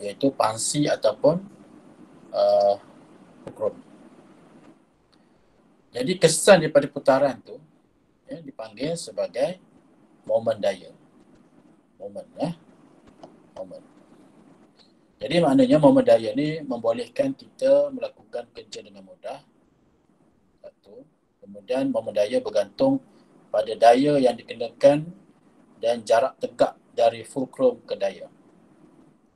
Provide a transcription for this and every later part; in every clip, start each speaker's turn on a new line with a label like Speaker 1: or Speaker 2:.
Speaker 1: iaitu pansi ataupun fulcrum. Jadi kesan daripada putaran tu dipanggil sebagai momen daya. Momen. Jadi maknanya momen daya ni membolehkan kita melakukan kerja dengan mudah. Satu. Kemudian momen daya bergantung pada daya yang dikenakan dan jarak tegak dari fulcrum ke daya.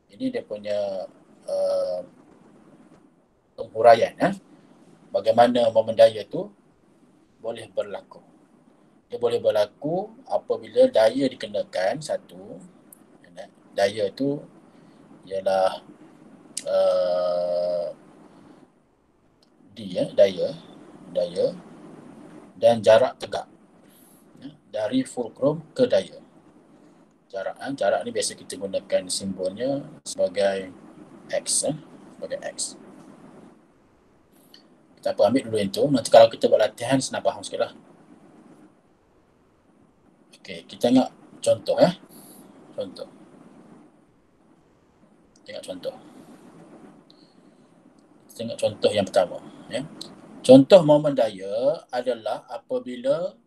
Speaker 1: Ini dia punya penghuraian bagaimana momen daya itu boleh berlaku. Dia boleh berlaku apabila daya dikenakan satu. Daya itu ialah daya dan jarak tegak dari fulcrum ke daya. Jarak ni biasa kita gunakan simbolnya sebagai X. Sebagai X. Kita ambil dulu itu. Nanti kalau kita buat latihan senang faham sikit lah. Okey, kita tengok contoh Contoh. Tengok contoh yang pertama. Contoh momen daya adalah apabila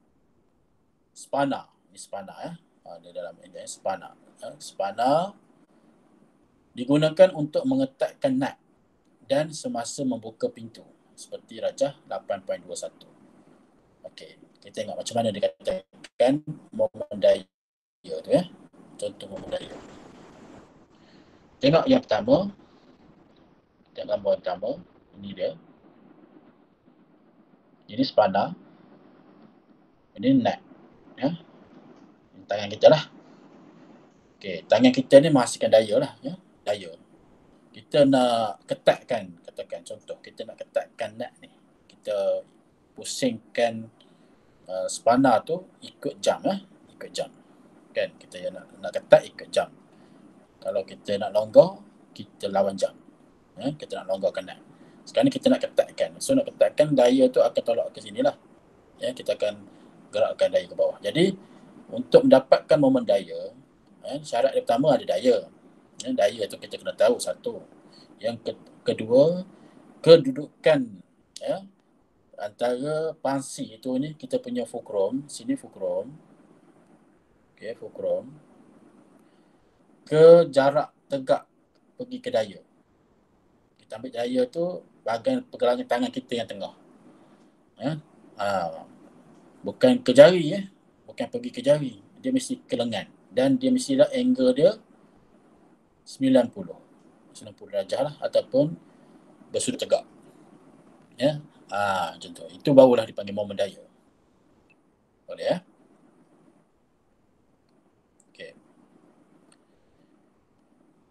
Speaker 1: spana. Ini spana ada dalam ini spana. Spana digunakan untuk mengetatkan nut dan semasa membuka pintu seperti rajah 8.21. Okey, kita tengok macam mana dikatakan momen daya tu Contoh momen daya. Tengok yang pertama. Tengok gambar pertama. Ini dia. Ini spana. Ini nut. Ini tangan kita lah. Okey, tangan kita ni menghasilkan daya lah. Daya. Kita nak ketatkan, katakan contoh, kita nak ketatkan nut ni. Kita pusingkan spana tu ikut jam. Ikut jam. Kan, kita nak ketat ikut jam. Kalau kita nak longgar, kita lawan jam. Kita nak longgarkan nut. Sekarang ni kita nak ketatkan. So nak ketatkan, daya tu akan tolak ke sini lah. Kita akan gerakkan daya ke bawah. Jadi untuk mendapatkan momen daya, syarat yang pertama ada daya. Daya tu kita kena tahu satu. Yang kedua, kedudukan antara pansi itu ni, kita punya fulcrum, sini fulcrum. Okey, fulcrum. Ke jarak tegak pergi ke daya. Kita ambil daya tu bahagian pergelangan tangan kita yang tengah. Bukan ke jari bukan pergi ke jari, dia mesti ke lengan dan dia mestilah angle dia 90 darjah lah ataupun bersudut tegak. Macam tu. Itu barulah dipanggil momen daya. Boleh Okey.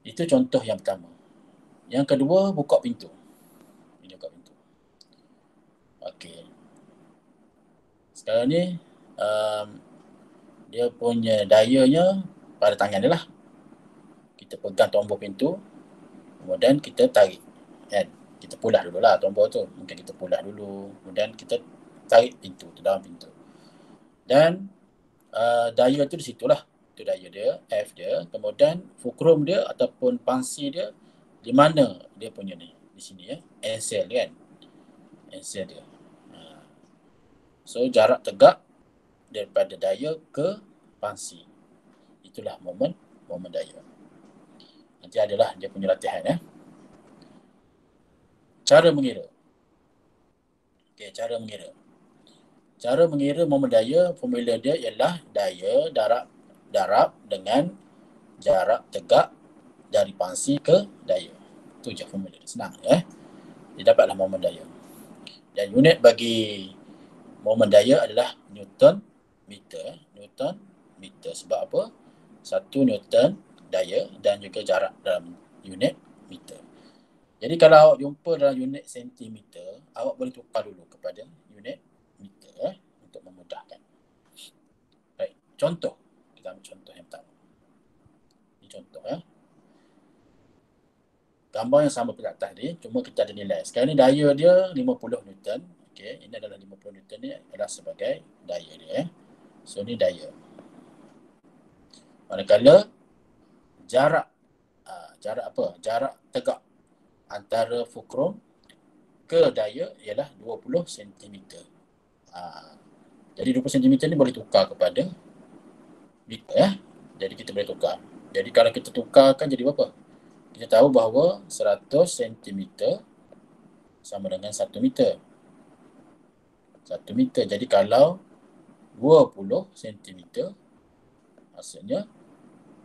Speaker 1: Itu contoh yang pertama. Yang kedua, buka pintu. Ini buka pintu. Okey. Sekarang ni dia punya dayanya pada tangan dia lah. Kita pegang tombol pintu, kemudian kita tarik. Kita pulah dulu lah tombol tu. Mungkin kita pulah dulu, kemudian kita tarik pintu, ke dalam pintu. Dan daya tu di situlah. Itu daya dia, F dia. Kemudian fulcrum dia ataupun pansi dia, di mana dia punya ni? Di sini Ensel kan? Ensel dia. So jarak tegak daripada daya ke pansi. Itulah momen daya. Nanti adalah dia punya latihan Cara mengira. Okey, cara mengira. Cara mengira momen daya, formula dia ialah daya darab dengan jarak tegak dari pansi ke daya. Itu je formula dia. Senang Dia dapatlah momen daya. Dan unit bagi momen daya adalah Newton meter. Newton meter. Sebab apa? 1 Newton daya dan juga jarak dalam unit meter. Jadi kalau awak jumpa dalam unit sentimeter, awak boleh tukar dulu kepada unit meter untuk memudahkan. Baik, contoh. Kita ambil contoh yang pertama. Ini contoh Gambar yang sama pada atas ni, cuma kita ada nilai. Sekarang ni daya dia 50 Newton. Okey, ini adalah 50 Newton ni adalah sebagai daya dia So ni daya. Manakala jarak Jarak apa? Jarak tegak antara fulcrum ke daya ialah 20 cm. Jadi 20 cm ni boleh tukar kepada meter ya. Jadi kita boleh tukar. Jadi kalau kita tukarkan jadi berapa? Kita tahu bahawa 100 cm sama dengan 1 meter. 1 meter. Jadi kalau 20 cm maksudnya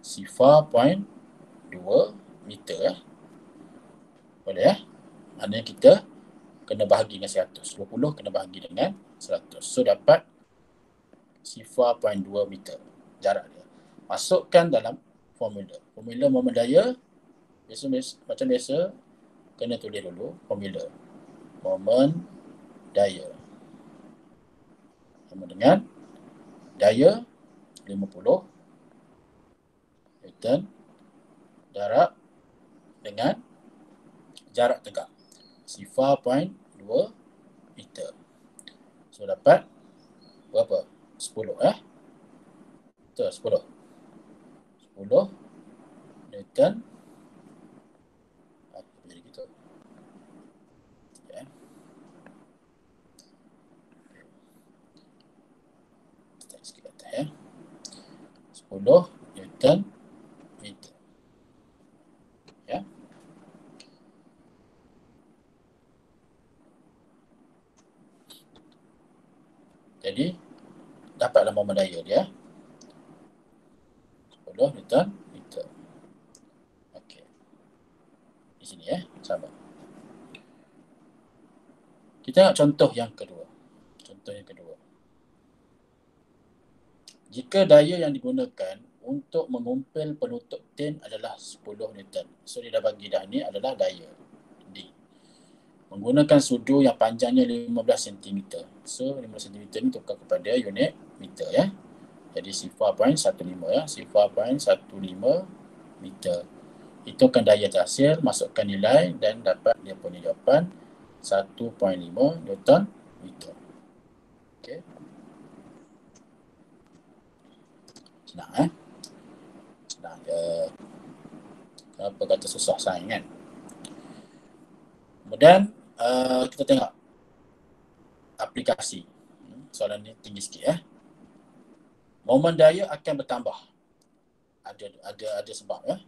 Speaker 1: 0.2 meter ya. Boleh ya? Maknanya kita kena bahagi dengan 100. 20 kena bahagi dengan 100. So dapat 0.2 meter jarak dia. Masukkan dalam formula. Formula moment daya macam biasa kena tulis dulu formula. Moment daya sama dengan daya 50 Newton jarak dengan jarak tegak 0.2 meter. So dapat berapa? 10 Betul 10. 10 Newton. Apa jadi gitu? Tekan sikit atas ya. 10 Newton meter. Ya. Jadi dapatlah moment daya dia. 10 Newton meter. Okey. Di sini ya, sama. Kita tengok contoh yang kedua. Contoh yang kedua. Jika daya yang digunakan untuk mengumpil penutup tin adalah 10 Newton. So dia dah bagi dah ni adalah daya D. Menggunakan sudu yang panjangnya 15 cm. So 15 cm ni tukar kepada unit meter ya. Jadi 0.15 ya, 0.15 meter. Hitungkan daya terhasil, masukkan nilai dan dapat dia punya jawapan 1.5 Newton meter. Okey. Senang Senang je. Kenapa kata susah sains kan? Kemudian kita tengok aplikasi. Soalan ni tinggi sikit ya. Moment daya akan bertambah. Ada sebab ya.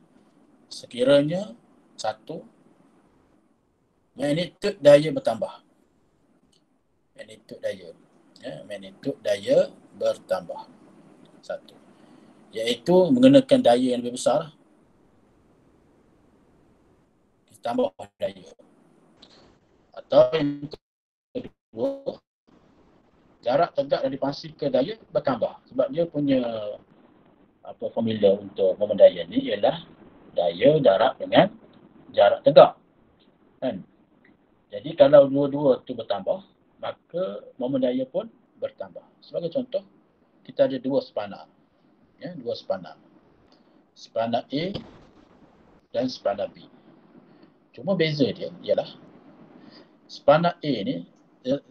Speaker 1: Sekiranya satu, magnitude daya bertambah. Magnitude daya. Ya, magnitude daya bertambah. Satu. Iaitu menggunakan daya yang lebih besar. Kita tambah daya. Atau yang kedua, jarak tegak dari pasir ke daya bertambah. Sebab dia punya formula untuk moment daya ni ialah daya darab dengan jarak tegak. Kan? Jadi kalau dua-dua tu bertambah, maka moment daya pun bertambah. Sebagai contoh, kita ada dua spana. Ya, dua spana. Spana A dan spana B. Cuma beza dia ialah spana A ni,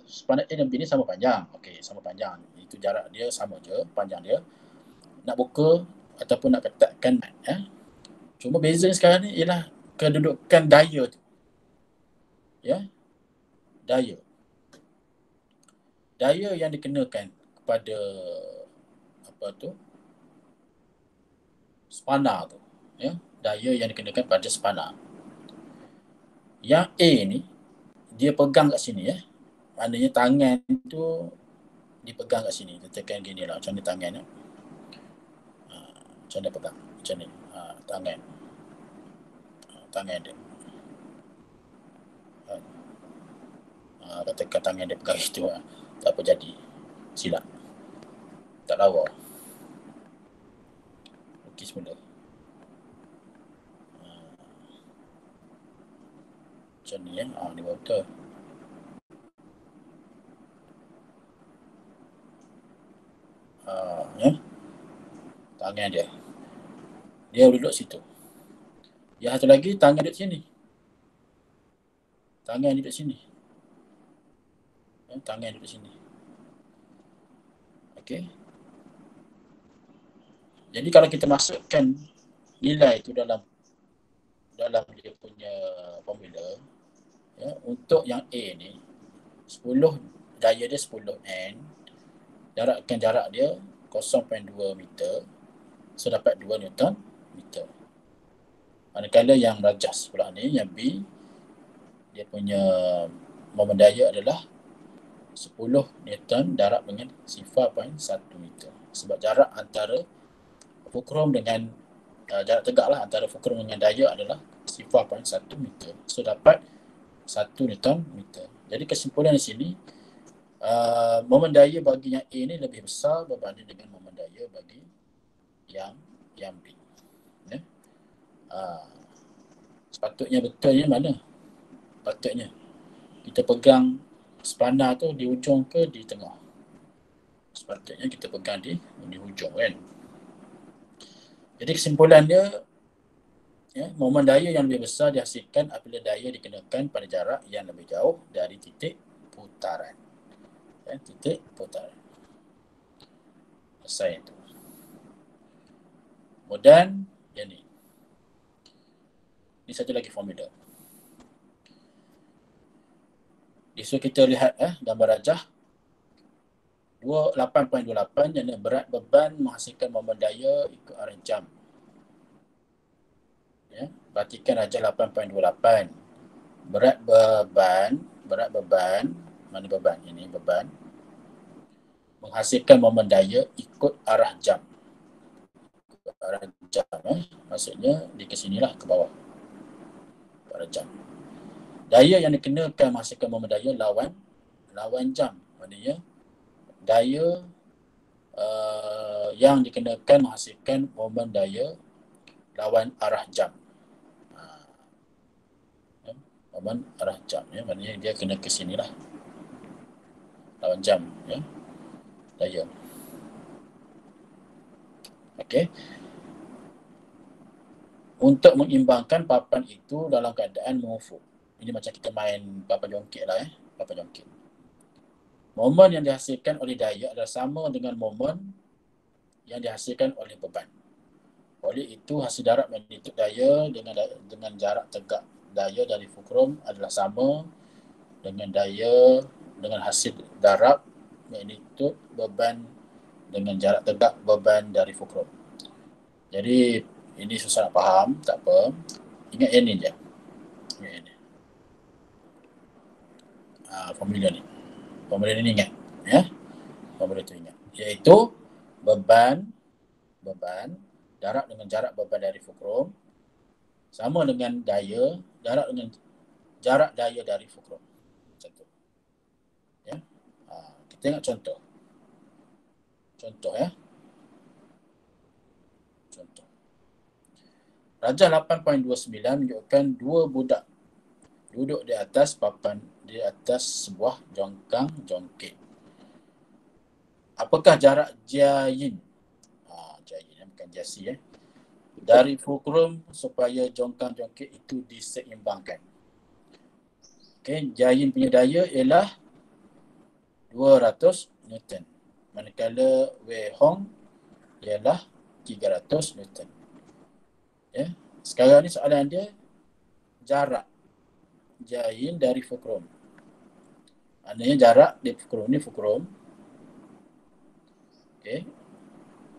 Speaker 1: spana A dan B ni sama panjang. Okey, sama panjang. Itu jarak dia sama je, panjang dia. Nak buka ataupun nak ketatkan Cuma beza sekarang ni ialah kedudukan daya tu. Ya. Daya. Daya yang dikenakan kepada spana tu. Ya. Daya yang dikenakan pada spana. Yang A ni dia pegang kat sini ya. Maknanya tangan tu dipegang kat sini. Kita tekan gini lah macam ni tangan ya. Macam ni pegang. Macam ni. Tangan. Tangan dia. Katakan tangan dia pegang itu tak apa jadi. Silap. Tak lawa. Okey semula. Macam ni ya. Ni betul. Ya. Tangan dia. Dia duduk situ. Yang satu lagi tangan duduk sini. Tangan duduk sini. Tangan duduk sini. Okey. Jadi kalau kita masukkan nilai itu dalam dalam dia punya formula, ya, untuk yang A ni 10, daya dia 10 N, jarak dia 0.2 meter, so dapat 2 Newton meter. Manakala yang rajas pula ni, yang B, dia punya momen daya adalah 10 Newton darab dengan 0.1 meter. Sebab jarak antara fulcrum dengan jarak tegak lah antara fulcrum dengan daya adalah 0.1 meter. So dapat 1 Newton meter. Jadi kesimpulan di sini, momen daya bagi yang A ni lebih besar berbanding dengan momen daya bagi yang B. Ya? Sepatutnya betulnya mana? Patutnya kita pegang spana tu di ujung ke di tengah? Sepatutnya kita pegang di hujung kan. Jadi kesimpulan dia, ya, momen daya yang lebih besar dihasilkan apabila daya dikenakan pada jarak yang lebih jauh dari titik putaran. Ya, titik putaran. Selesai itu. Kemudian yang ni. Ini satu lagi formula. So kita lihat gambar rajah 8.28 yang berat beban menghasilkan momen daya ikut arah jam. Ya, perhatikan rajah 8.28. Berat beban, mana beban? Ini beban menghasilkan momen daya ikut arah jam. Ikut arah jam, maksudnya di ke sinilah ke bawah. Arah jam. Daya yang dikenakan menghasilkan momen daya lawan jam. Maknanya daya yang dikenakan menghasilkan momen daya lawan arah jam. Momen arah jam, ya, maknanya dia kena ke sinilah. Lawan jam, ya. Daya. Okey. Untuk mengimbangkan papan itu dalam keadaan mengufuk. Ini macam kita main papan jongkit lah, papan jongkit. Momen yang dihasilkan oleh daya adalah sama dengan momen yang dihasilkan oleh beban. Oleh itu, hasil darab magnitud daya dengan jarak tegak daya dari fulcrum adalah sama dengan daya dengan hasil darab magnitud beban dengan jarak tegak beban dari fulcrum. Jadi ini susah nak faham, tak apa. Ingat yang ni je. Ingat yang ni. Formula ni. Formula ni ingat, ya. Formula tu ingat. Iaitu beban darab dengan jarak beban dari fulcrum sama dengan daya darab dengan jarak daya dari fulcrum. Macam tu. Ya. Kita tengok contoh. Contoh, ya. Contoh. Rajah 8.29 menunjukkan dua budak duduk di atas sebuah jongkang jongkit. Apakah jarak jayin? Jayin, bukan jasi, dari fulcrum supaya jongkang jongkit itu diseimbangkan. Okey, jayin punya daya ialah 200 Newton. Manakala Wei Hong ialah 300 Newton. Ya. Sekarang ni soalan dia jarak jayin dari fulcrum. Maknanya jarak di fulcrum ni okey,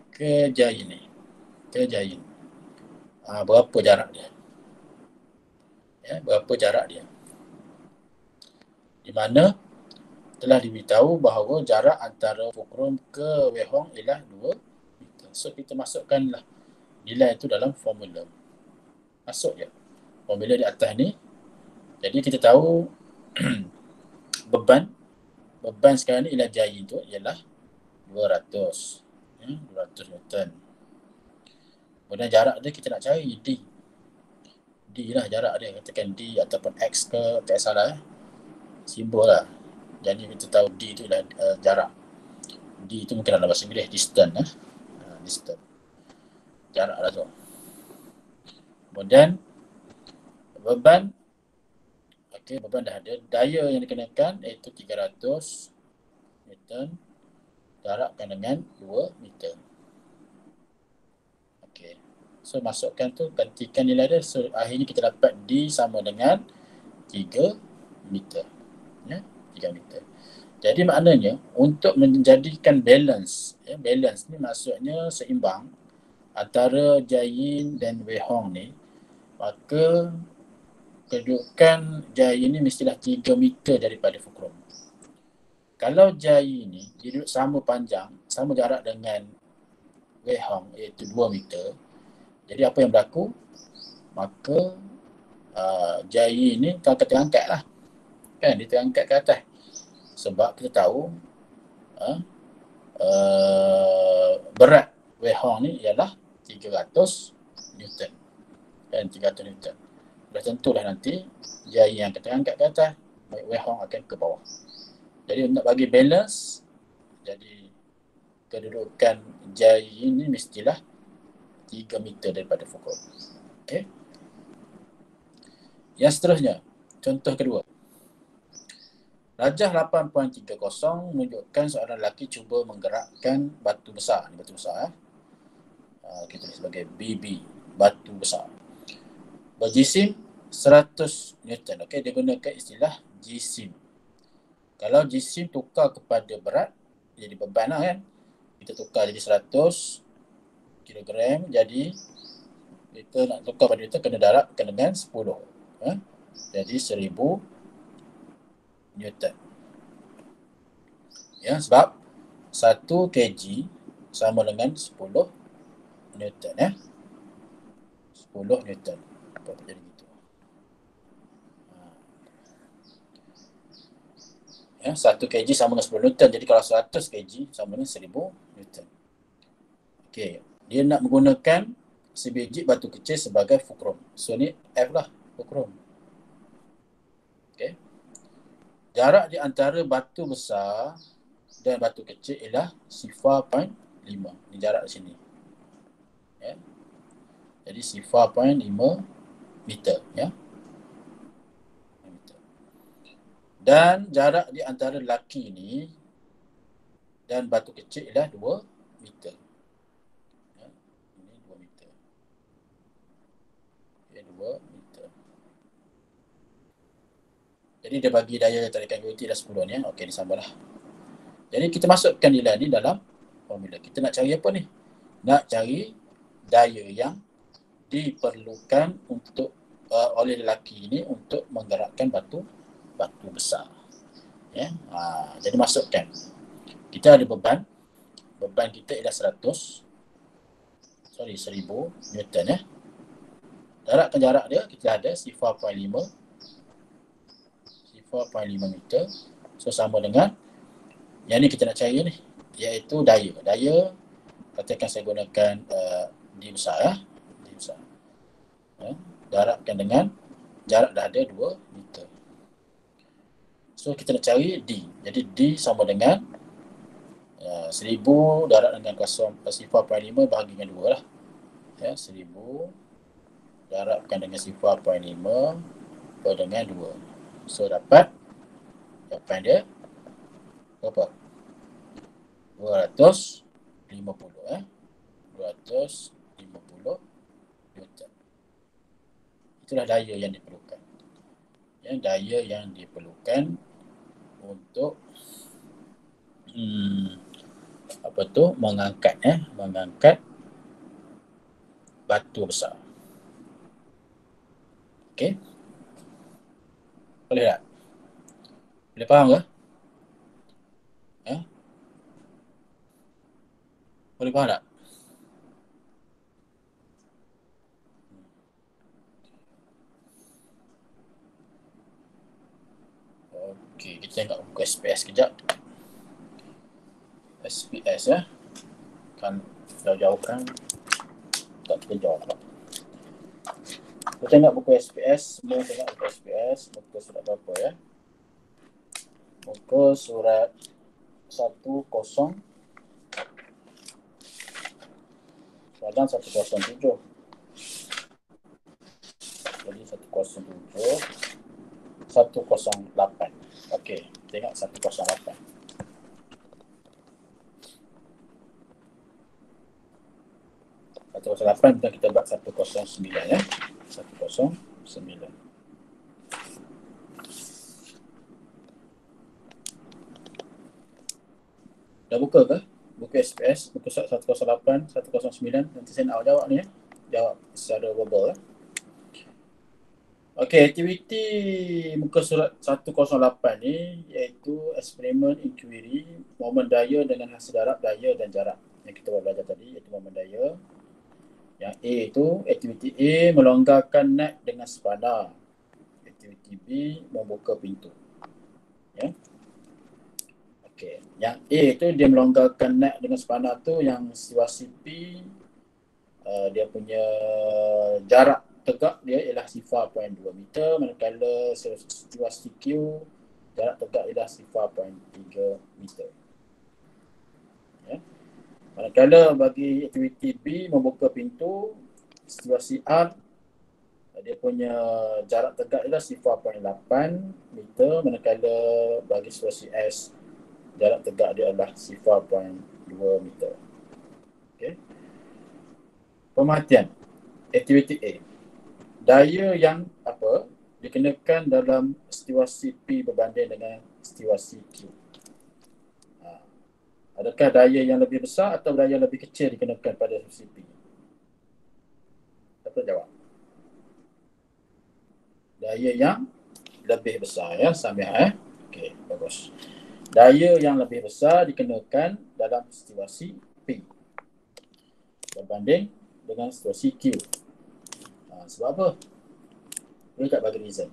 Speaker 1: ke jayin ni. Ke jayin. Berapa jarak dia? Ya, berapa jarak dia? Di mana telah diberitahu bahawa jarak antara fulcrum ke Wei Hong ialah 2 meter. So kita masukkanlah nilai itu dalam formula. Masuk je. Formula di atas ni. Jadi kita tahu beban sekarang ni ialah jayin tu ialah 200. 200 Newton. Kemudian jarak dia kita nak cari D. D lah jarak dia. Katakan D ataupun X ke, tak salah, simbol lah. Jadi kita tahu D tu ialah jarak. D tu mungkin dalam bahasa Inggeris distance. Distance. Jarak lah tu. Kemudian beban. Okey, beban dah ada. Daya yang dikenakan iaitu 300 Newton darabkan dengan 2 meter. Okey. So masukkan tu, gantikan nilai dia. So akhirnya kita dapat D sama dengan 3 meter. Ya, 3 meter. Jadi maknanya untuk menjadikan balance, ya, balance ni maksudnya seimbang antara Jiayin dan Wei Hong ni, maka kedudukan Jiayin ni mestilah 3 meter daripada fulcrum. Kalau Jiayin ni dia duduk sama panjang, sama jarak dengan Wei Hong iaitu 2 meter, jadi apa yang berlaku? Maka Jiayin ni akan terangkat lah. Kan, dia terangkat ke atas. Sebab kita tahu berat Wei Hong ni ialah 300 Newton. Dan 300 Newton. Dah tentulah nanti Jiayin yang akan terangkat ke atas, Wei Hong akan ke bawah. Jadi untuk bagi balance, jadi kedudukan Jiayin ni mestilah 3 meter daripada fulcrum. Okey. Yang seterusnya, contoh kedua. Rajah 8.30 menunjukkan seorang lelaki cuba menggerakkan batu besar. Ini batu besar. Kita tulis sebagai BB, batu besar. Berjisim 100 Newton. Okey, dia gunakan istilah jisim. Kalau jisim tukar kepada berat, jadi beban lah kan. Kita tukar jadi 100 kilogram, jadi kita nak tukar pada itu kena darabkan dengan 10. Jadi 1000 Newton. Ya, sebab 1 kg sama dengan 10 Newton. 10 Newton. Apa jadi gitu. Ya, 1 kg sama dengan 10 Newton. Jadi kalau 100 kg sama dengan 1000 Newton. Okey, dia nak menggunakan sebiji batu kecil sebagai fulcrum. So ni F lah, fulcrum. Okey. Jarak di antara batu besar dan batu kecil ialah 0.5. Ini jarak di sini. Ya. Jadi 0.5 meter. Ya. Dan jarak di antara lelaki ini dan batu kecil ialah 2 meter. Ya. Ini 2 meter. Ya, 2 meter. Jadi dia bagi daya tarikan graviti dah 10 ni. Okey, disambunglah. Jadi kita masukkan nilai ni dalam formula. Kita nak cari apa ni? Nak cari daya yang diperlukan untuk oleh lelaki ini untuk menggerakkan batu besar. Ya. Jadi masukkan. Kita ada beban. Beban kita ialah 1000 Newton ya. Darabkan jarak dia, kita ada 0.5 meter. So sama dengan yang ni kita nak cari ni, iaitu daya. Daya, katakan saya gunakan D besar ya. D besar. Ya. Darabkan dengan jarak dah ada 2 meter. So kita nak cari D. Jadi D sama dengan 1000 darab dengan 0.5 bahagi dengan 2 lah. Ya, 1000 darabkan dengan 0.5 per dengan 2. So dapat jawapan dia berapa? 250 250 Newton. Itulah daya yang diperlukan. Ya, daya yang diperlukan untuk mengangkat batu besar. Okey. Boleh tak? Boleh faham ke? Boleh faham tak? Okey, kita tengok buku SPS kejap. SPS ya. Kan jauh-jauhkan. Tak terjauh pula. Kita tengok buku SPS. Semua tengok buku SPS. Muka surat berapa ya? Muka surat 10. Soalan 107. Jadi 107 108. Okey, tengok 108. 108 dan kita buat 109 ya. 109. Dah buka ke? Buka SPS, buka 108, 109. Nanti saya nak jawab ni ya. Jawab secara verbal ya. Okey, aktiviti muka surat 108 ni iaitu eksperimen inquiry momen daya dengan hasil darab daya dan jarak yang kita belajar tadi, iaitu momen daya. Yang A itu aktiviti A melonggarkan net dengan spana. Aktiviti B membuka pintu. Ya. Okey, yang A itu dia melonggarkan net dengan spana tu, yang situasi P dia punya jarak tegak dia ialah 0.2 meter, manakala situasi Q jarak tegak ialah 0.3 meter. Ya. Manakala bagi aktiviti B membuka pintu, situasi R dia punya jarak tegak ialah 0.8 meter, manakala bagi situasi S jarak tegak dia adalah 0.2 meter. Okey. Pemerhatian aktiviti A. Daya yang dikenakan dalam situasi P berbanding dengan situasi Q. Adakah daya yang lebih besar atau daya yang lebih kecil dikenakan pada situasi P? Siapa jawab? Daya yang lebih besar ya, Samia. Okey, bagus. Daya yang lebih besar dikenakan dalam situasi P berbanding dengan situasi Q. Sebab apa? Boleh tak bagi reason?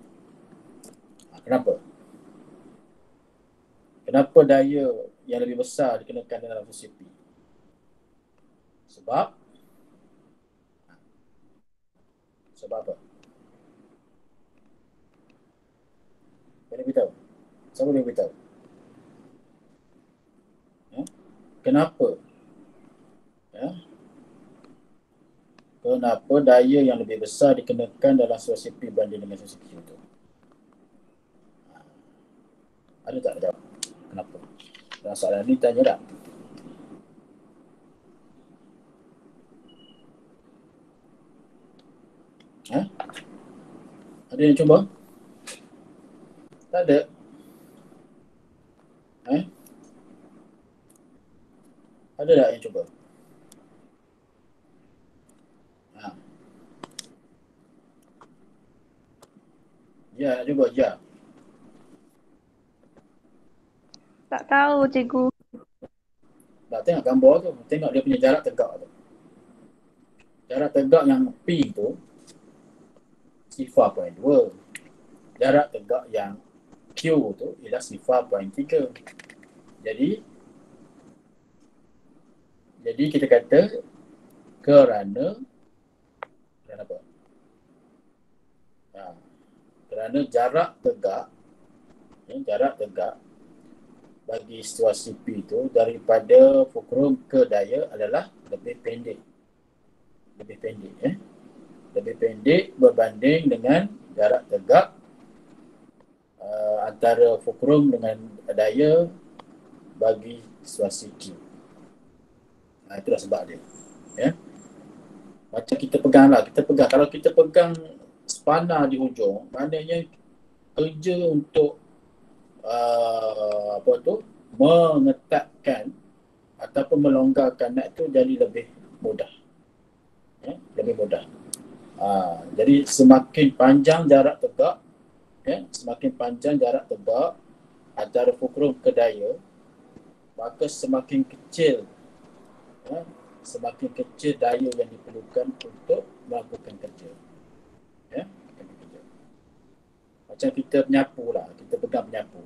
Speaker 1: Kenapa? Kenapa daya yang lebih besar dikenakan dalam situasi P? Sebab apa? Boleh beritahu? Siapa boleh beritahu? Ya? Kenapa? Ya? Kenapa daya yang lebih besar dikenakan dalam situasi P berbanding dengan situasi Q itu? Ada tak jawab? Kenapa? Dalam soalan ni tanya tak? Ada yang cuba? Tak ada. Ada tak yang cuba? Ya, nak cuba? Ya.
Speaker 2: Tak tahu, cikgu.
Speaker 1: Tak, tengok gambar tu. Tengok dia punya jarak tegak tu. Jarak tegak yang P tu 0.2. Jarak tegak yang Q tu ialah 0.3. Jadi kita kata kerana apa? Kerana jarak tegak bagi situasi P itu daripada fulcrum ke daya adalah lebih pendek. Lebih pendek berbanding dengan jarak tegak antara fulcrum dengan daya bagi situasi Q. Itulah sebab dia. Ya. Macam kita pegang. Kalau kita pegang spana di hujung, maknanya kerja untuk mengetatkan ataupun melonggarkan net tu jadi lebih mudah. Ya, lebih mudah. Jadi semakin panjang jarak tegak, antara fulcrum ke daya, maka semakin kecil daya yang diperlukan untuk melakukan kerja. Ya, macam kita menyapu lah, kita pegang menyapu.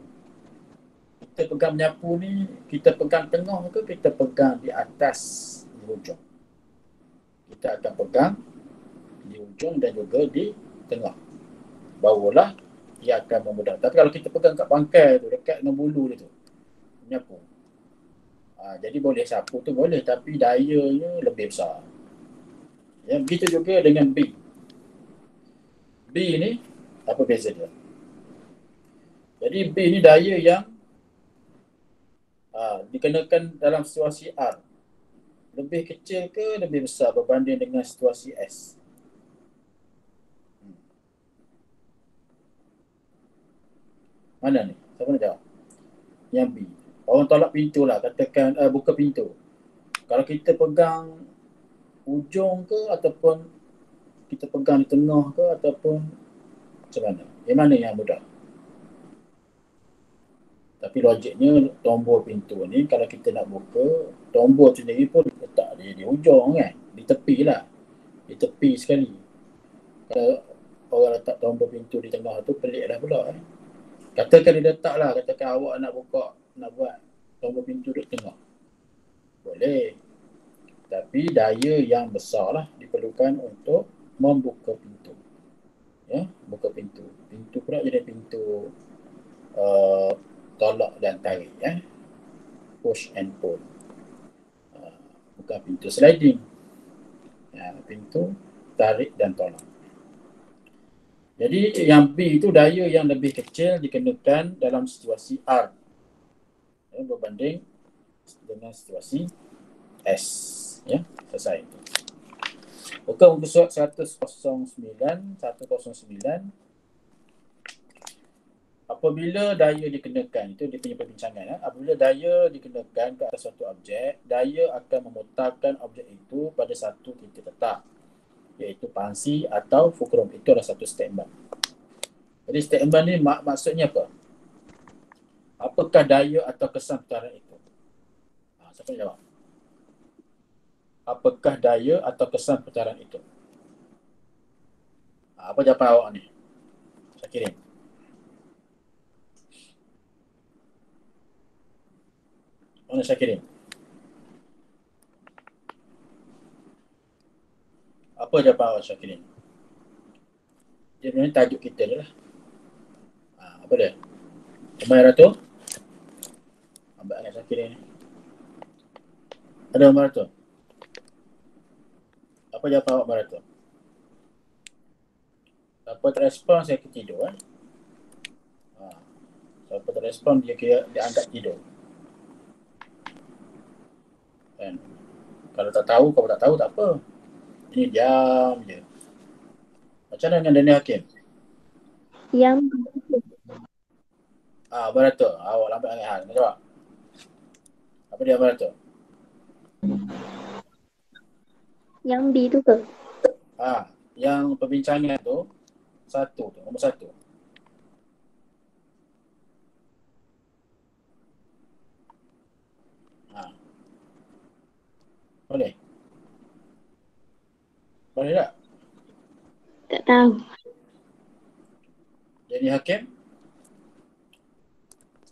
Speaker 1: Kita pegang menyapu ni, kita pegang tengah ke kita pegang di atas di hujung? Kita akan pegang di hujung dan juga di tengah. Barulah ia akan memudahkan. Tapi kalau kita pegang kat bangkai tu, dekat dengan bulu dia tu, menyapu. Jadi boleh sapu tu boleh, tapi dayanya lebih besar. Ya, begitu juga dengan B. B ni, apa beza dia? Jadi B ni daya yang dikenakan dalam situasi R. lebih kecil ke lebih besar berbanding dengan situasi S? Mana ni? Siapa nak jawab? Yang B. Orang tolak pintu lah, katakan buka pintu. Kalau kita pegang ujung ke ataupun kita pegang di tengah ke ataupun macam mana? Yang mana yang mudah? Tapi logiknya tombol pintu ni kalau kita nak buka, tombol sendiri pun letak di ujung kan, di tepi lah, di tepi sekali. Kalau orang letak tombol pintu di tengah tu pelik lah pula kan. Katakan dia letak lah, katakan awak nak buka, nak buat tombol pintu duduk tengah, boleh. Tapi daya yang besar lah diperlukan untuk membuka pintu. Ya, buka pintu. Pintu pula jadi pintu tolak dan tarik, ya. Push and pull. Bukan pintu sliding. Ya, pintu tarik dan tolak. Jadi yang B itu daya yang lebih kecil dikenakan dalam situasi R, ya, berbanding dengan situasi S. Ya, selesai. Buka muka surat 109. Apabila daya dikenakan, itu dia punya perbincangan. Ya. Apabila daya dikenakan ke atas suatu objek, daya akan memutarkan objek itu pada satu titik tetap, iaitu pansi atau fulcrum. Itu adalah satu statement. Jadi statement ni maksudnya apa? Apakah daya atau kesan putaran itu? Siapa yang jawab? Apakah daya atau kesan putaran itu? Apa jawapan awak ni? Syakirin. Mana Syakirin? Apa jawapan awak Syakirin? Dia sebenarnya tajuk kita je lah. Apa dia? Umar Ratu? Ambil dengan Syakirin ni. Ada Umar Ratu? Apa jawapan awak Umar Ratu? Siapa terrespon saya ketidur kan? Siapa terrespon dia kira dia anggap tidur. Kan? Kalau tak tahu, kalau tak tahu tak apa. Ini diam je. Macam mana dengan Daniel Hakim?
Speaker 2: Yang
Speaker 1: Barato. Awak lambat sangat hal. Jawab. Apa dia Barato?
Speaker 2: Yang B tu ke?
Speaker 1: Yang perbincangan tu satu tu, nombor satu. Boleh? Boleh tak?
Speaker 2: Tak tahu.
Speaker 1: Jadi Hakim?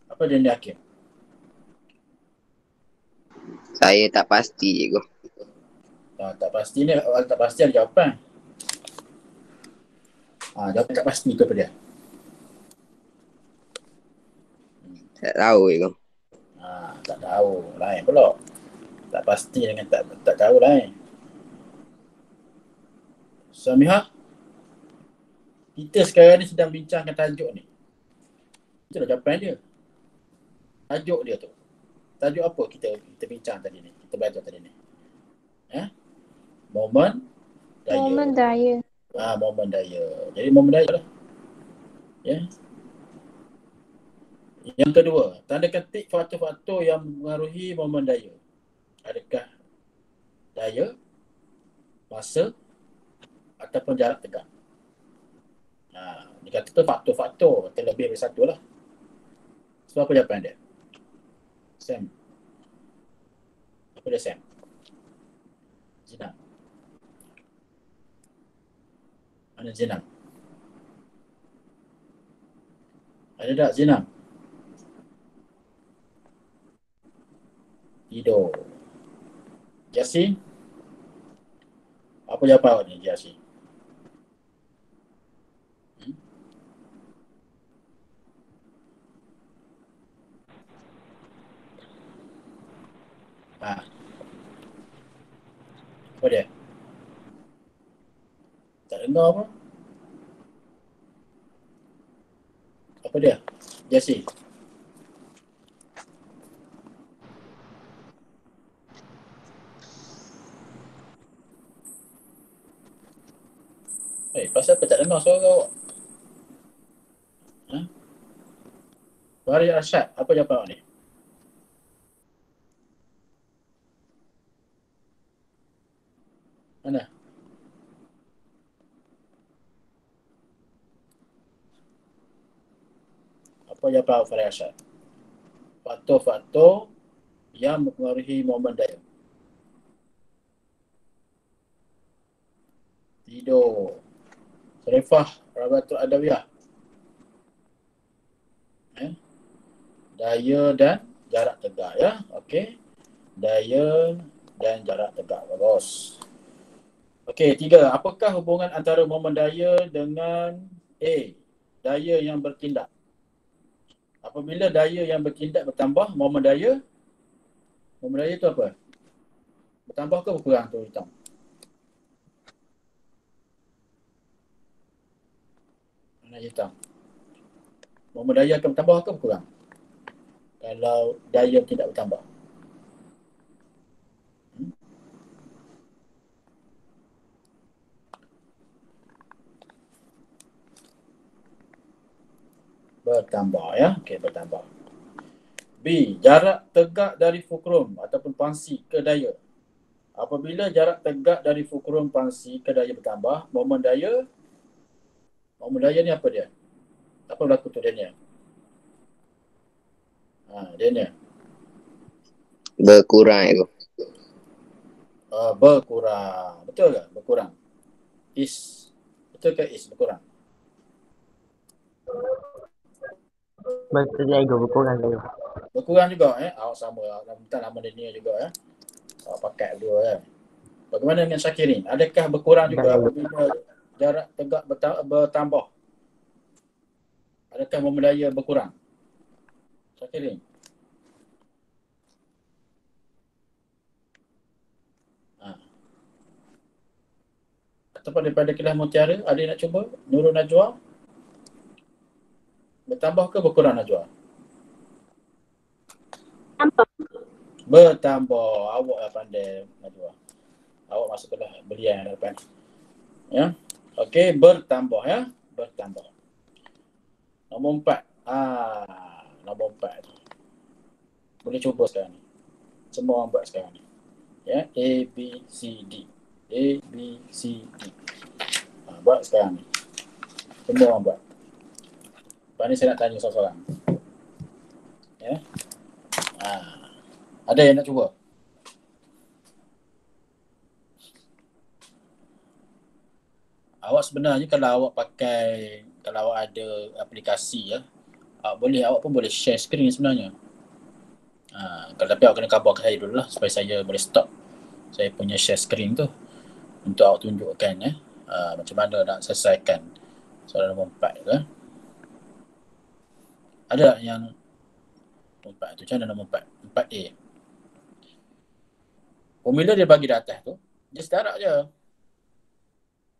Speaker 1: Apa jadi Hakim?
Speaker 3: Saya tak pasti, cikgu.
Speaker 1: Tak pasti ni, tak pasti ada jawapan. Jawapan tak pasti tu apa dia?
Speaker 3: Tak tahu, cikgu.
Speaker 1: Tak tahu. Lain pula. Tak pasti dengan tak tahu lain. Samiha? Kita sekarang ni sedang bincangkan tajuk ni. Itulah jawapan dia. Tajuk dia tu. Tajuk apa kita bincang tadi ni? Kita belajar tadi ni. Momen daya.
Speaker 2: Momen daya.
Speaker 1: Momen daya. Jadi momen daya lah. Ya. Yang kedua, tanda ketik faktor-faktor yang mengaruhi momen daya. Adakah daya, masa ataupun jarak tegang? Dia kata tu faktor-faktor, terlebih dari satu lah. So apa jawapan dia? Sam. Apa dia Sam? Jinam. Mana Jinam? Ada tak Jinam? Tidur. Yasin? Apa jawapan awak ni Yasin? Apa dia? Tak dengar apa? Apa dia? Yasin? Pasal apa tak dengar suara awak? Ha? Fahri Arsyad, apa jawapan awak ni? Mana? Apa jawapan awak, Fahri Arsyad? Faktor-faktor yang mempengaruhi momen daya. Tidur. Sarifah Rabatul Adawiyah. Daya dan jarak tegak ya. Okey. Daya dan jarak tegak. Bagus. Okey, 3. Apakah hubungan antara momen daya dengan A? Daya yang bertindak. Apabila daya yang bertindak bertambah, momen daya itu apa? Bertambah ke berkurang tu hitam? Mana hitam? Momen daya akan bertambah ke berkurang? Kalau daya tidak bertambah. Bertambah ya. Okey, bertambah. B. Jarak tegak dari fulcrum ataupun pangsi ke daya. Apabila jarak tegak dari fulcrum pangsi ke daya bertambah, momen daya ni apa dia? Apa berlaku tu dia ni? Dia ni.
Speaker 3: Berkurang itu.
Speaker 1: Berkurang. Betul ke? Berkurang. Is. Betul ke is? Berkurang.
Speaker 4: Betul juga, berkurang juga.
Speaker 1: Berkurang juga awak sama. Minta nama dia ni juga awak pakai dua ya. Bagaimana dengan Syakirin? Adakah berkurang juga apabila jarak tegak bertambah? Adakah momen daya berkurang? Syakirin? Ataupun daripada Kelas Mutiara, ada yang nak cuba? Nurul Najwa? Bertambah ke berkurang Najwa?
Speaker 2: Tambah.
Speaker 1: Bertambah. Awak yang pandai Najwa. Awak masuk kelas belian depan. Ya. Okey, bertambah ya. Bertambah. Nombor 4. Nombor 4 tu. Boleh cuba sekarang ni. Semua orang buat sekarang ni. Ya, A, B, C, D. A, B, C, D. Buat sekarang ni. Semua orang buat. Lepas ni saya nak tanya seorang-seorang. Ya. Ada yang nak cuba? Awak sebenarnya kalau awak ada aplikasi ya, awak pun boleh share screen sebenarnya. Tapi awak kena khabar ke saya dulu lah supaya saya boleh stop saya punya share screen tu untuk awak tunjukkan macam mana nak selesaikan soalan nombor 4 tu. Ada yang nombor 4 tu, macam mana nombor 4? 4A. Formula dia bagi di atas tu, just darab je.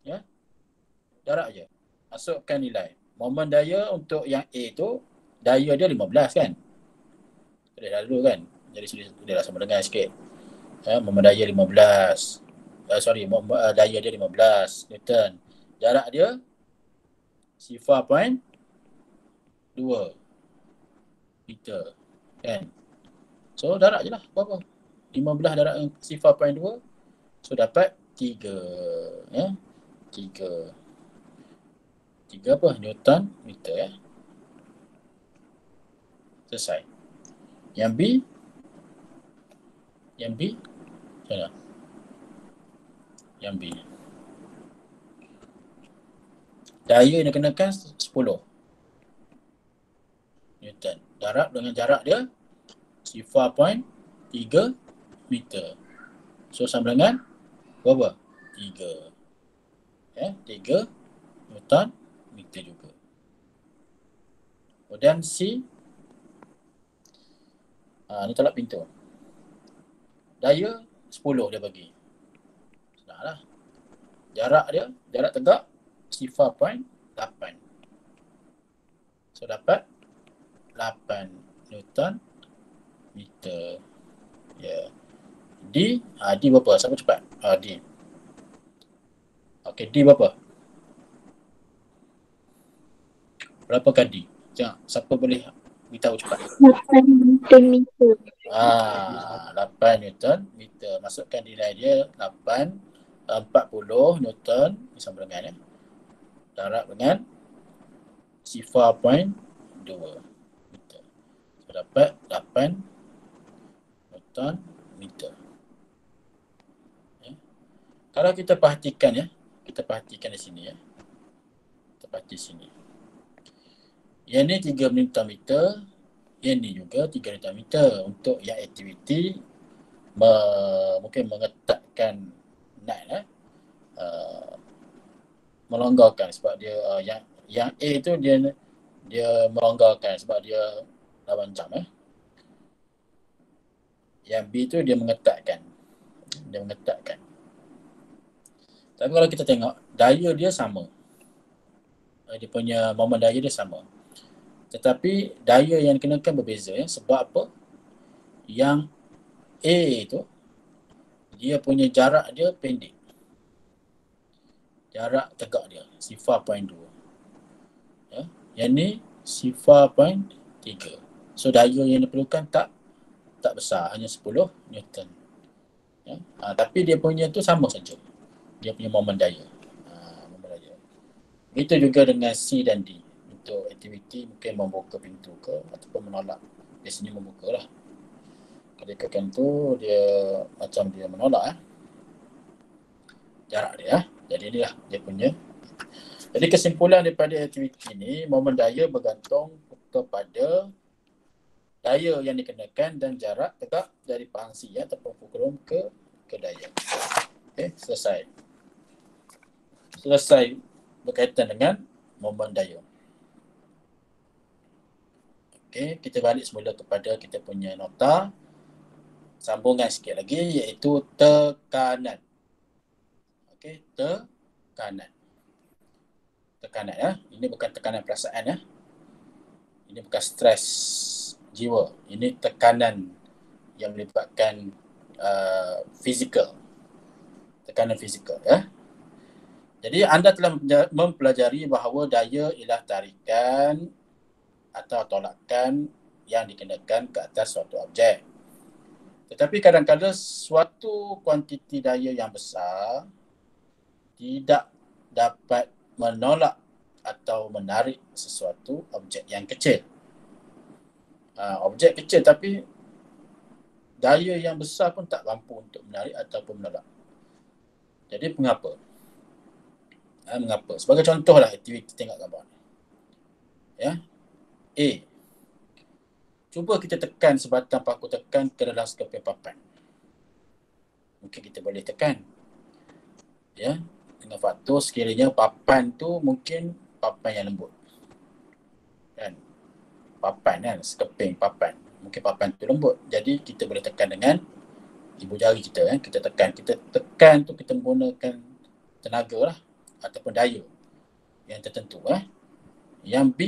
Speaker 1: Ya. Darab je. Masukkan nilai. Momen daya untuk yang A tu, daya dia 15 kan? Dia lalu kan? Jadi dia dah sama dengan sikit. Momen daya 15. Daya dia 15 Newton. Jarak dia 0.2 meter. Kan? So darab je lah. Berapa? 15 darab 0.2. So dapat 3. Ya? 3 apa? Newton meter ya. Selesai. Yang B? Macam mana? Yang B. Daya yang dikenakan 10 Newton. Darab dengan jarak dia 0.3 meter. So sama dengan berapa? 3. 3 Newton meter juga. Kemudian C. Ni tolak pintu. Daya 10 dia bagi. Senanglah. Jarak tegak 0.8. So dapat 8 Newton meter. Ya. D. D berapa? Siapa cepat? D. Okey, D berapa? Berapa kadi? Siapa boleh beritahu cepat?
Speaker 2: 8 meter.
Speaker 1: 8 Newton meter. Masukkan nilai dia 40 Newton sama dengan darab dengan 0.2 meter. So, dapat 8 Newton meter. Kalau kita perhatikan kita perhatikan di sini Kita perhati sini. Yang ni 3 Newton meter, yang ni juga 3 Newton meter. Untuk yang aktiviti mungkin mengetatkan nut melonggarkan sebab dia yang A tu dia melonggarkan sebab dia lawan jam Yang B tu dia mengetatkan. Tapi kalau kita tengok daya dia sama. Dia punya momen daya dia sama. Tetapi daya yang dikenakan berbeza sebab apa? Yang A tu dia punya jarak dia pendek. Jarak tegak dia 0.2. Yang ni 0.3. So daya yang diperlukan tak besar, hanya 10 Newton. Tapi dia punya tu sama saja. Dia punya momen daya. Begitu juga dengan C dan D. Untuk aktiviti mungkin membuka pintu ke ataupun menolak. Biasanya membuka lah. Kalau ikutkan tu dia macam dia menolak jarak dia. Jadi inilah dia punya. Jadi kesimpulan daripada aktiviti ni, momen daya bergantung kepada daya yang dikenakan dan jarak tegak dari pangsi ataupun fulcrum ke daya. Okey, selesai berkaitan dengan momen daya. Okey, kita balik semula kepada kita punya nota. Sambungan sikit lagi iaitu tekanan. Okey, tekanan. Ini bukan tekanan perasaan Ini bukan stres jiwa. Ini tekanan yang melibatkan fizikal. Tekanan fizikal Jadi anda telah mempelajari bahawa daya ialah tarikan atau tolakan yang dikenakan ke atas suatu objek. Tetapi kadang-kadang suatu kuantiti daya yang besar tidak dapat menolak atau menarik sesuatu objek yang kecil. Objek kecil tapi daya yang besar pun tak mampu untuk menarik ataupun menolak. Jadi mengapa? Sebagai contohlah aktiviti tengok gambar ni. A. Cuba kita tekan sebatang paku tekan ke dalam sekeping papan. Mungkin kita boleh tekan. Dengan faktor sekiranya papan tu mungkin papan yang lembut. Papan sekeping papan. Mungkin papan tu lembut. Jadi kita boleh tekan dengan ibu jari kita. Kita tekan tu kita menggunakan tenaga lah ataupun daya yang tertentu. Yang B,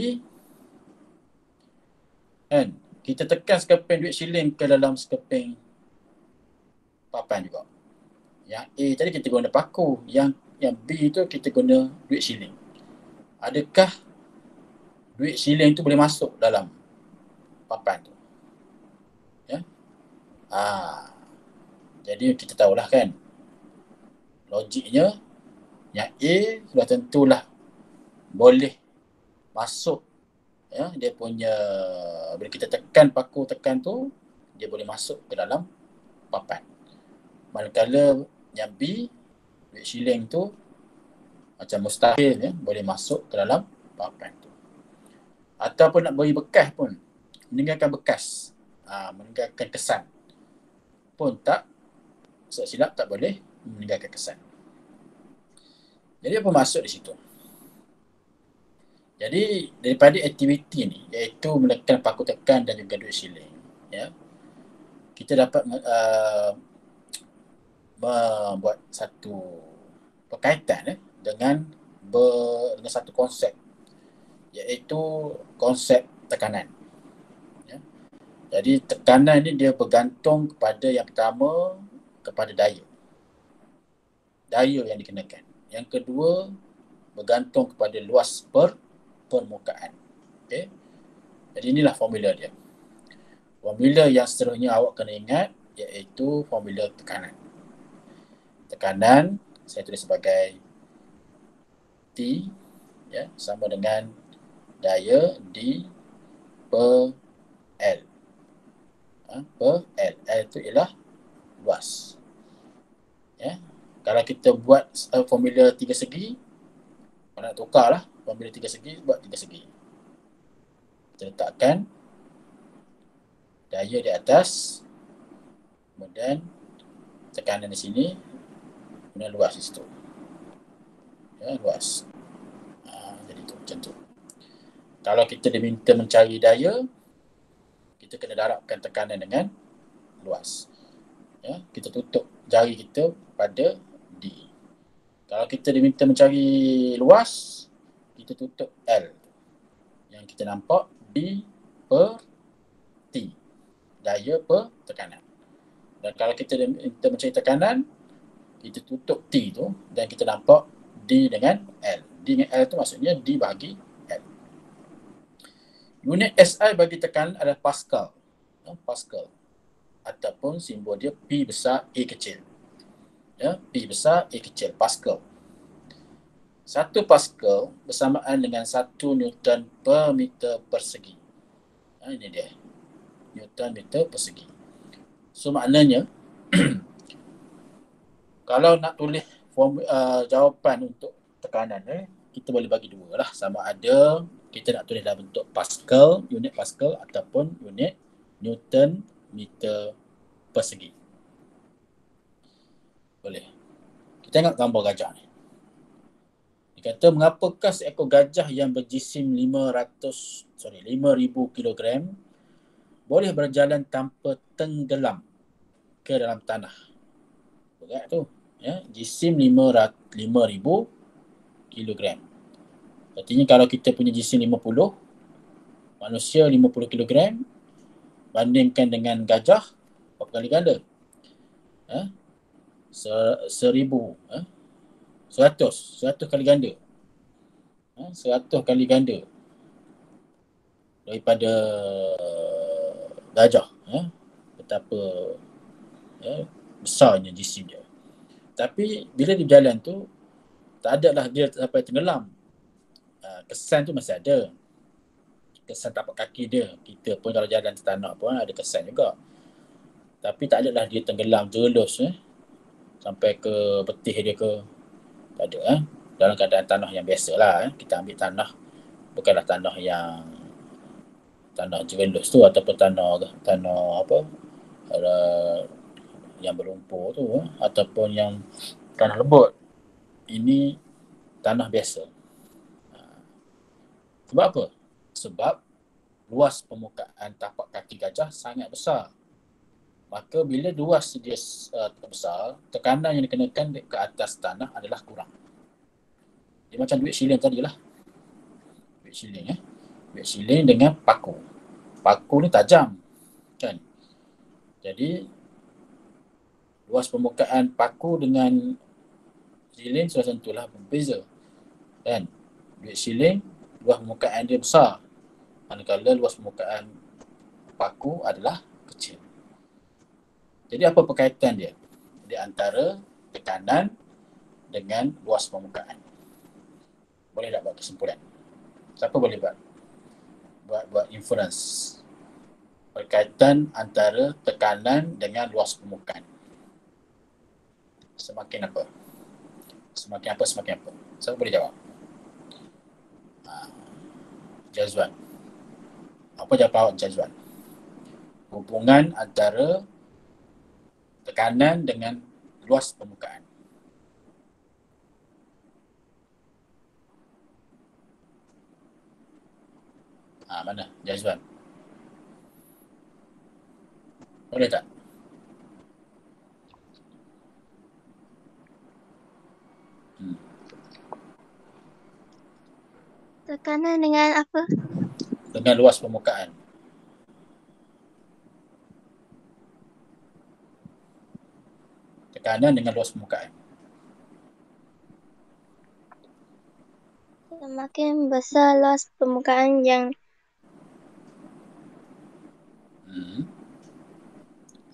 Speaker 1: kita tekan sekeping duit siling ke dalam sekeping papan juga. Yang A tadi kita guna paku, yang B tu kita guna duit siling. Adakah duit siling tu boleh masuk dalam papan tu? Jadi kita tahulah kan, logiknya yang A sudah tentulah boleh masuk. Dia punya, bila kita tekan paku tekan tu, dia boleh masuk ke dalam papan. Manakala yang B, duit siling tu macam mustahil boleh masuk ke dalam papan tu. Ataupun nak beri bekas pun, meninggalkan bekas, meninggalkan kesan pun tak, silap tak boleh meninggalkan kesan. Jadi apa maksud di situ? Jadi daripada aktiviti ni, iaitu menekan paku tekan dan juga duit siling, kita dapat membuat satu perkaitan dengan satu konsep, iaitu konsep tekanan. Jadi tekanan ni dia bergantung kepada yang pertama, kepada daya yang dikenakan. Yang kedua, bergantung kepada luas permukaan. Okey. Jadi inilah formula dia. Formula yang seterusnya awak kena ingat iaitu formula tekanan. Tekanan saya tulis sebagai T, ya, sama dengan daya D per L. Per L. L itu ialah luas. Ya. Kalau kita buat formula tiga segi, nak tukarlah formula tiga segi, buat tiga segi. Kita letakkan daya di atas, kemudian tekanan di sini, kemudian luas di situ. Ya, luas. Jadi tu macam tu. Kalau kita diminta mencari daya, kita kena darabkan tekanan dengan luas. Ya, kita tutup jari kita pada D. Kalau kita diminta mencari luas, kita tutup L. Yang kita nampak D per T. Daya per tekanan. Dan kalau kita diminta mencari tekanan, kita tutup T tu dan kita nampak D dengan L. D dengan L tu maksudnya D bagi L. Unit SI bagi tekanan adalah Pascal. Pascal. Ataupun simbol dia P besar A kecil. Ya, P besar A kecil, Pascal. 1 Pascal bersamaan dengan 1 Newton per meter persegi. Ini dia. Newton meter persegi. So maknanya kalau nak tulis jawapan untuk tekanan, kita boleh bagi dua lah. Sama ada kita nak tulis dalam bentuk Pascal, unit Pascal, ataupun unit Newton meter persegi. Boleh. Kita tengok gambar gajah ni. Dia kata, mengapakah seekor gajah yang berjisim 5,000 kilogram boleh berjalan tanpa tenggelam ke dalam tanah? Berat tu. Ya, jisim 5,000 kilogram. Artinya kalau kita punya jisim 50, manusia 50 kilogram, bandingkan dengan gajah, berapa kali ganda? 100 kali ganda. 100 kali ganda daripada gajah. Betapa besarnya jisim dia. Tapi bila dia berjalan tu, tak adalah dia sampai tenggelam. Kesan tu masih ada. Kesan tapak kaki dia. Kita pun kalau jalan di tanah pun ada kesan juga. Tapi tak adalah dia tenggelam jelus sampai ke betih dia ke. Tak ada. Dalam keadaan tanah yang biasa lah. Kita ambil tanah, bukanlah tanah yang tanah jelus tu, ataupun tanah apa, yang berlumpur tu, ataupun yang tanah lembut. Ini tanah biasa. Sebab apa? Sebab luas permukaan tapak kaki gajah sangat besar. Maka bila luas dia besar, tekanan yang dikenakan ke atas tanah adalah kurang. Dia macam duit shilling tadi lah. Duit shilling Duit shilling dengan paku. Paku ni tajam, kan? Jadi luas permukaan paku dengan shilling sudah tentulah berbeza, kan? Duit shilling luas permukaan dia besar, manakala luas permukaan paku adalah kecil. Jadi apa perkaitan dia di antara tekanan dengan luas permukaan? Boleh tak buat kesimpulan? Siapa boleh buat inference? Perkaitan antara tekanan dengan luas permukaan. Semakin apa? Semakin apa? Siapa boleh jawab? Jazwan. Apa jawapan awak, Jazwan? Hubungan antara tekanan dengan luas permukaan. Mana? Jazwan. Boleh tak?
Speaker 2: Tekanan dengan apa?
Speaker 1: Dengan luas permukaan. Tekanan dengan luas permukaan.
Speaker 2: Semakin besar luas permukaan yang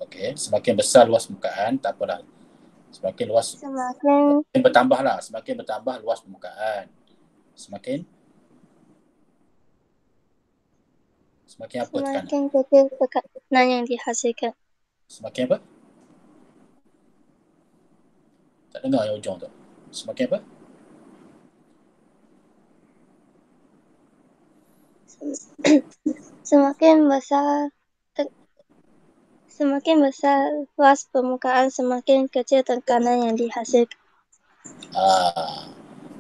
Speaker 1: Okey, semakin besar luas permukaan, tak apalah. Semakin luas,
Speaker 2: Semakin
Speaker 1: semakin bertambah luas permukaan. Semakin apa tekanan?
Speaker 2: semakin kecil tekanan yang dihasilkan.
Speaker 1: Semakin apa? Tak dengar yang hujung tu. Semakin apa?
Speaker 2: Semakin besar semakin besar luas permukaan, semakin kecil tekanan yang dihasilkan.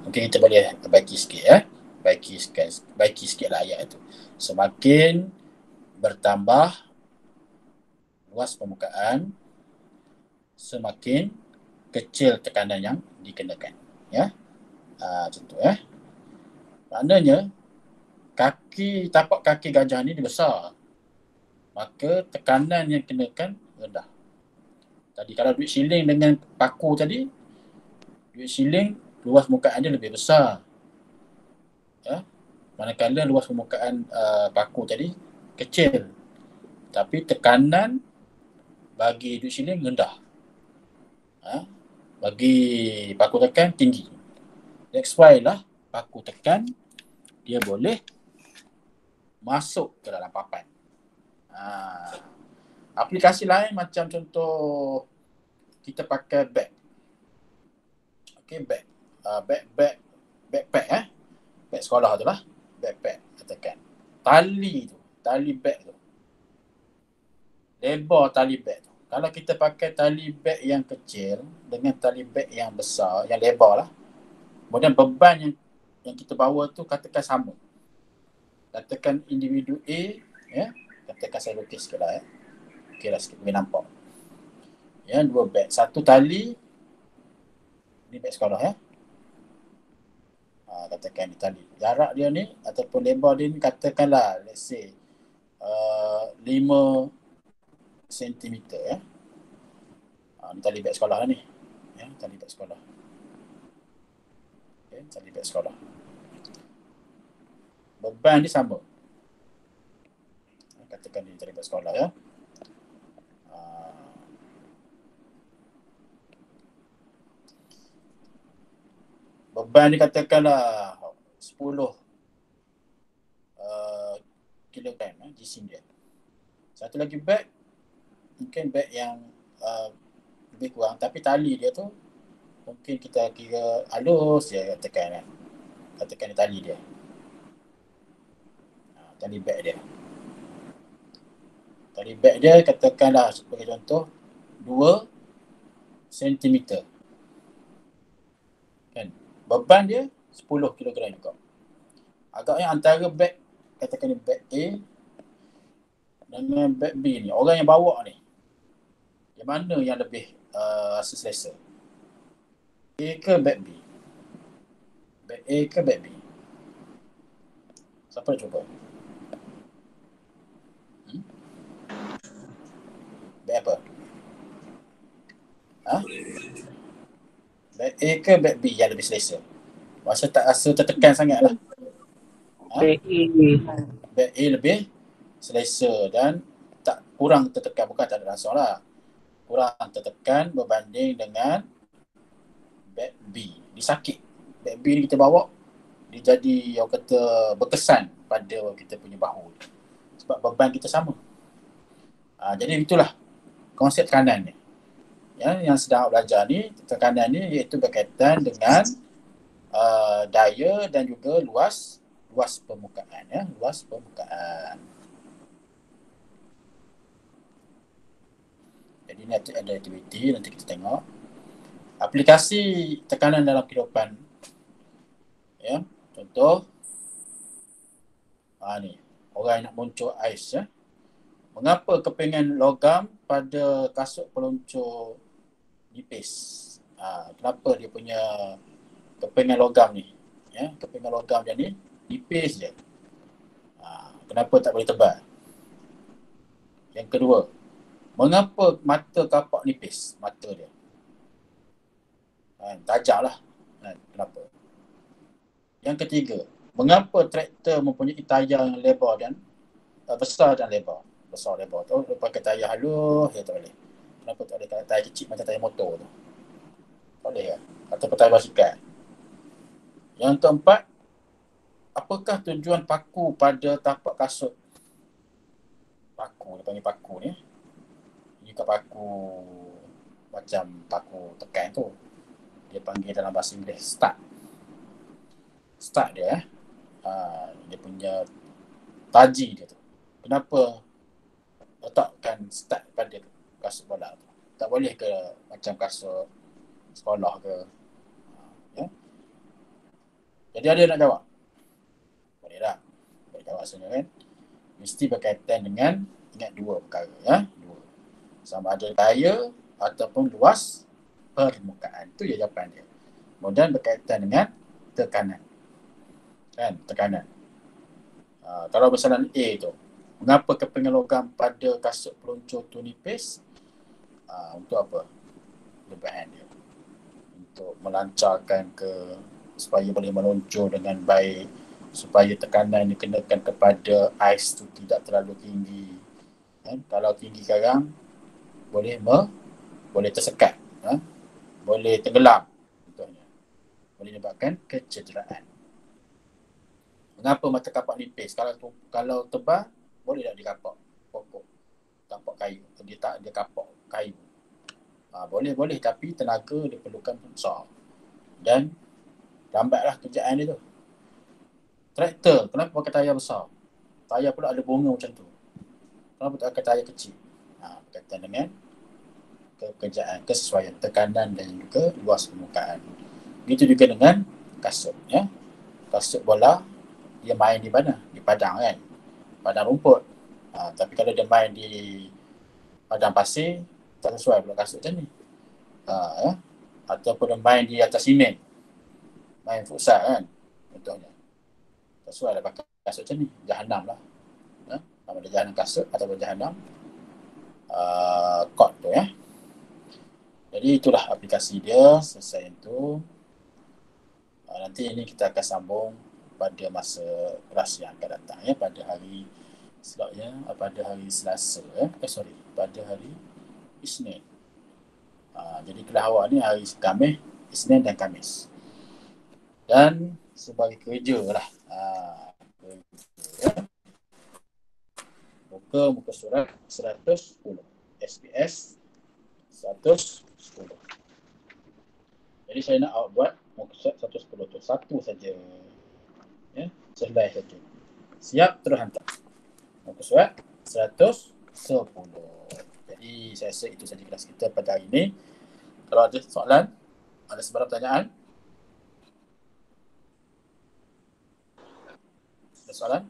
Speaker 1: Mungkin kita boleh baiki sikit ya. Baiki sikit lah ayat tu. Semakin bertambah luas permukaan, semakin kecil tekanan yang dikenakan. Ya. Macam tu ya. Maknanya tapak kaki gajah ni dia besar. Maka tekanan yang kenakan rendah. Tadi kalau duit siling dengan paku tadi, duit siling luas permukaan dia lebih besar. Ya. Manakala luas permukaan paku tadi kecil. Tapi tekanan bagi duit siling rendah. Bagi paku tekan tinggi. That's why lah paku tekan dia boleh masuk ke dalam papan. Aplikasi lain macam contoh kita pakai beg. Okey, beg. Backpack beg sekolah tu lah. Backpack katakan. Tali beg tu. Lebar tali beg tu. Kalau kita pakai tali beg yang kecil dengan tali beg yang besar, yang lebar lah. Kemudian beban yang kita bawa tu katakan sama. Katakan individu A, ya. Katakan saya lukis sikit lah ya. Okey lah sikit, boleh nampak. Ya, 2 beg. Satu tali, ni beg sekolah ya. Katakan ni tali. Jarak dia ni ataupun lebar dia ni katakanlah let's say 5 cm ya. Ni tali beg sekolah lah ni. Ya, tali beg sekolah. Okay, tali beg sekolah. Beban ni sama. Katakan ni tali beg sekolah ya. Beban ni katakanlah 10 kilogram jisim dia. Satu lagi beg, mungkin beg yang lebih kurang, tapi tali dia tu mungkin kita kira halus ya katakan kan. Katakan ni tali dia. Tali beg dia. Tali beg dia katakanlah sebagai contoh 2 cm. Kan? Beban dia 10 kg juga. Agaknya antara beg, katakan ni beg A dengan beg B ni, orang yang bawa ni, yang mana yang lebih rasa selesa? A ke beg B? Beg A ke beg B? Siapa nak cuba? Beg apa? Beg A ke beg B yang lebih selesa? Masa tak rasa tertekan sangat lah.
Speaker 4: Beg A.
Speaker 1: Beg A lebih selesa dan tak kurang tertekan. Bukan tak ada rasa lah. Kurang tertekan berbanding dengan beg B. Dia sakit. Beg B ni kita bawa, dia jadi yang kata berkesan pada kita punya bahu. Sebab beban kita sama. Jadi itulah konsep tekanan ni. Ya, yang sedang belajar ni, tekanan ni iaitu berkaitan dengan daya dan juga luas permukaan ya, luas permukaan. Jadi ni ada aktiviti, nanti kita tengok aplikasi tekanan dalam kehidupan. Ya, contoh ni orang yang nak muncul ais ya. Mengapa kepingan logam pada kasut peluncur nipis? Kenapa dia punya kepingan logam ni? Ya, kepingan logam dia ni nipis je. Kenapa tak boleh tebal? Yang kedua, mengapa mata kapak nipis? Mata dia tajam lah. Kenapa? Yang ketiga, mengapa traktor mempunyai tayar yang lebar dan besar dan lebar? besar lebar tu, pakai tayar halus, ya tak boleh. Kenapa tak boleh tayar kecil macam tayar motor tu? Tak boleh kan? Ataupun tayar basikal. Yang keempat, apakah tujuan paku pada tapak kasut? Paku, dia panggil paku ni. Ini bukan paku macam paku tekan tu. Dia panggil dalam bahasa Inggeris stud. Stud dia dia punya taji dia tu. Kenapa letakkan stud pada kasut bola tu? Tak boleh ke macam kasut sekolah ke? Ya? Jadi ada nak jawab? Boleh tak? Boleh jawab sebenarnya kan? Mesti berkaitan dengan, ingat dua perkara ya. Dua. Sama ada daya ataupun luas permukaan. Itu je jawapan dia. Kemudian berkaitan dengan tekanan. Kan? Tekanan. Kalau misalnya A tu, mengapa kepingan logam pada kasut peluncur tu nipis? Untuk apa? Lebihan dia. Untuk melancarkan supaya boleh meluncur dengan baik, supaya tekanan dikenakan kepada ais tu tidak terlalu tinggi. Kalau tinggi sekarang boleh tersekat, boleh tenggelam contohnya, boleh menyebabkan kecederaan. Mengapa mata kapak nipis? Kalau tebal boleh tak dikapak pokok, kapak kayu, dia kapak kayu. Boleh tapi tenaga diperlukan besar dan lambatlah kerjaan dia tu. Traktor, kenapa pakai tayar besar? Tayar pula ada bunga macam tu. Kenapa tak pakai tayar kecil? Berkaitan dengan pekerjaan, kesesuaian tekanan dan juga luas permukaan. Begitu juga dengan kasut ya. Kasut bola dia main di mana? Di padang kan? Padang rumput. Tapi kalau dia main di padang pasir, tak sesuai pula kasut macam ni. Ya. Ataupun dia main di atas simen. Main futsal kan? Contohnya. Tak sesuai lah pakai kasut macam ni. Jahanam lah. Nama dia jahanam kasut ataupun jahanam kot tu ya. Jadi itulah aplikasi dia. Selesai itu. Nanti ini kita akan sambung pada masa kelas yang akan datang ya, pada hari slotnya pada hari Selasa pada hari Isnin. Jadi kelas awak ni hari Khamis, Isnin dan Khamis. Dan sebagai kerja lah. Muka surat 110. SPS 110. Jadi saya nak awak buat muka surat 110 tu. Satu saja. Ya, selai saja. Siap, terus hantar. Muka surat 110. Jadi saya rasa itu saja kelas kita pada hari ini. Kalau ada soalan, ada sebarang pertanyaan? Ada soalan?